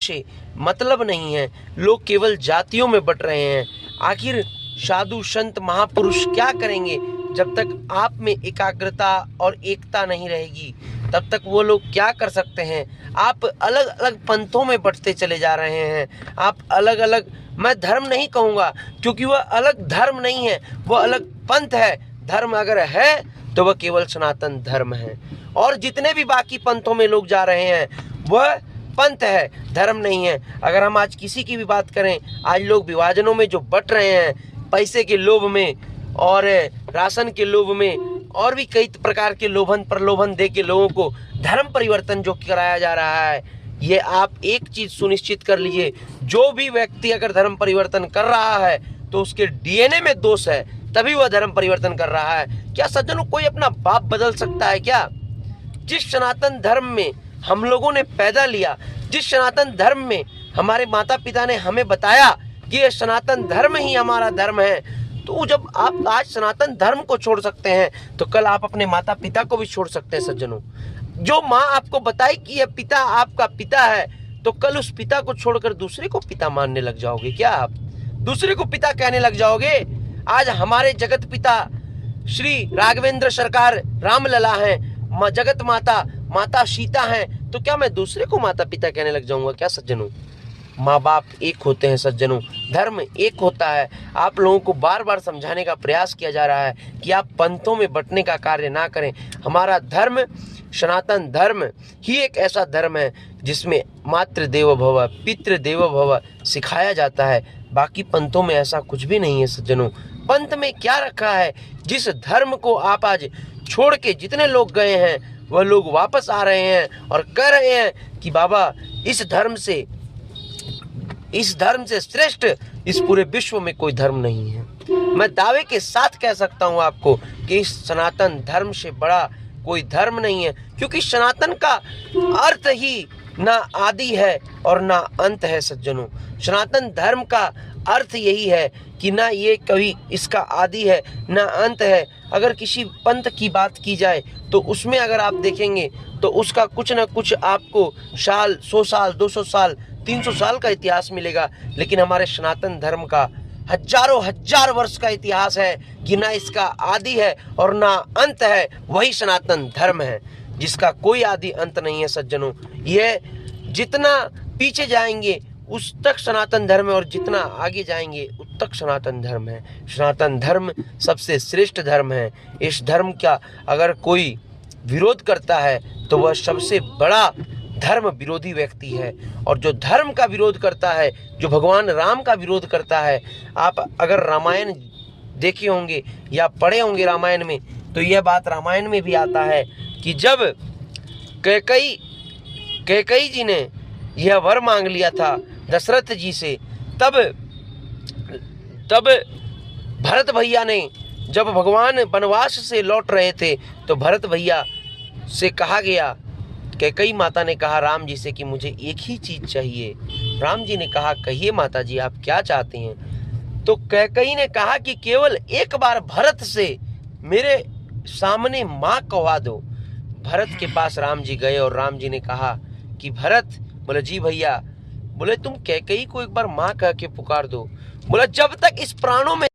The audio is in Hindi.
से मतलब नहीं है। लोग केवल जातियों में बट रहे हैं। आखिर साधु संत महापुरुष क्या करेंगे? जब तक आप में एकाग्रता और एकता नहीं रहेगी तब तक वो लोग क्या कर सकते हैं? आप अलग अलग पंथों में बंटते चले जा रहे हैं। आप अलग अलग, मैं धर्म नहीं कहूँगा क्योंकि वह अलग धर्म नहीं है, वह अलग पंथ है। धर्म अगर है तो वह केवल सनातन धर्म है, और जितने भी बाकी पंथों में लोग जा रहे हैं वह पंथ है, धर्म नहीं है। अगर हम आज किसी की भी बात करें, आज लोग विभाजनों में जो बट रहे हैं, पैसे के लोभ में और राशन के लोभ में और भी कई प्रकार के लोभन प्रलोभन दे के लोगों को धर्म परिवर्तन जो कराया जा रहा है, ये आप एक चीज़ सुनिश्चित कर लीजिए, जो भी व्यक्ति अगर धर्म परिवर्तन कर रहा है तो उसके डीएनए में दोष है, तभी वह धर्म परिवर्तन कर रहा है। क्या सज्जनों, कोई अपना बाप बदल सकता है क्या? जिस सनातन धर्म में हम लोगों ने पैदा लिया, जिस सनातन धर्म में हमारे माता पिता ने हमें बताया कि ये सनातन धर्म ही हमारा धर्म है, तो जब आप आज सनातन धर्म को छोड़ सकते हैं तो कल आप अपने माता पिता को भी छोड़ सकते हैं। सज्जनों, जो माँ आपको बताई कि यह पिता आपका पिता है, तो कल उस पिता को छोड़कर दूसरे को पिता मानने लग जाओगे क्या? आप दूसरे को पिता कहने लग जाओगे? आज हमारे जगत पिता श्री राघवेंद्र सरकार रामलला हैं, जगत माता माता सीता हैं, तो क्या मैं दूसरे को माता पिता कहने लग जाऊंगा क्या? सज्जनों, माँ बाप एक होते हैं सज्जनों, धर्म एक होता है। आप लोगों को बार बार समझाने का प्रयास किया जा रहा है कि आप पंथों में बंटने का कार्य ना करें। हमारा धर्म, सनातन धर्म ही एक ऐसा धर्म है जिसमें मातृ देवो भव, पितृ देवो भव सिखाया जाता है। बाकी पंथों में ऐसा कुछ भी नहीं है सज्जनों। पंथ में क्या रखा है? जिस धर्म को आप आज छोड़ के जितने लोग गए हैं वह लोग वापस आ रहे हैं और कह रहे हैं कि बाबा इस धर्म से श्रेष्ठ इस पूरे विश्व में कोई धर्म नहीं है। मैं दावे के साथ कह सकता हूं आपको कि इस सनातन धर्म से बड़ा कोई धर्म नहीं है, क्योंकि सनातन का अर्थ ही ना आदि है और ना अंत है। सज्जनों, सनातन धर्म का अर्थ यही है कि ना ये कभी इसका आदि है ना अंत है। अगर किसी पंथ की बात की जाए तो उसमें अगर आप देखेंगे तो उसका कुछ ना कुछ आपको साल, 100 साल, 200 साल, 300 साल का इतिहास मिलेगा। लेकिन हमारे सनातन धर्म का हजारों हजार वर्ष का इतिहास है कि ना इसका आदि है और ना अंत है। वही सनातन धर्म है जिसका कोई आदि अंत नहीं है। सज्जनों, ये जितना पीछे जाएंगे उस तक सनातन धर्म है और जितना आगे जाएंगे उस तक सनातन धर्म है। सनातन धर्म सबसे श्रेष्ठ धर्म है। इस धर्म का अगर कोई विरोध करता है तो वह सबसे बड़ा धर्म विरोधी व्यक्ति है। और जो धर्म का विरोध करता है, जो भगवान राम का विरोध करता है, आप अगर रामायण देखे होंगे या पढ़े होंगे रामायण में, तो यह बात रामायण में भी आता है कि जब कैकई जी ने यह वर मांग लिया था दशरथ जी से, तब भरत भैया ने, जब भगवान वनवास से लौट रहे थे तो भरत भैया से कहा गया, कैकई माता ने कहा राम जी से कि मुझे एक ही चीज़ चाहिए। राम जी ने कहा कहिए माता जी, आप क्या चाहते हैं? तो कैकई ने कहा कि केवल एक बार भरत से मेरे सामने माँ कहवा दो। भरत के पास राम जी गए और राम जी ने कहा कि भरत, बोले जी भैया, बोले तुम कैकई को एक बार माँ कह के पुकार दो। बोला जब तक इस प्राणों में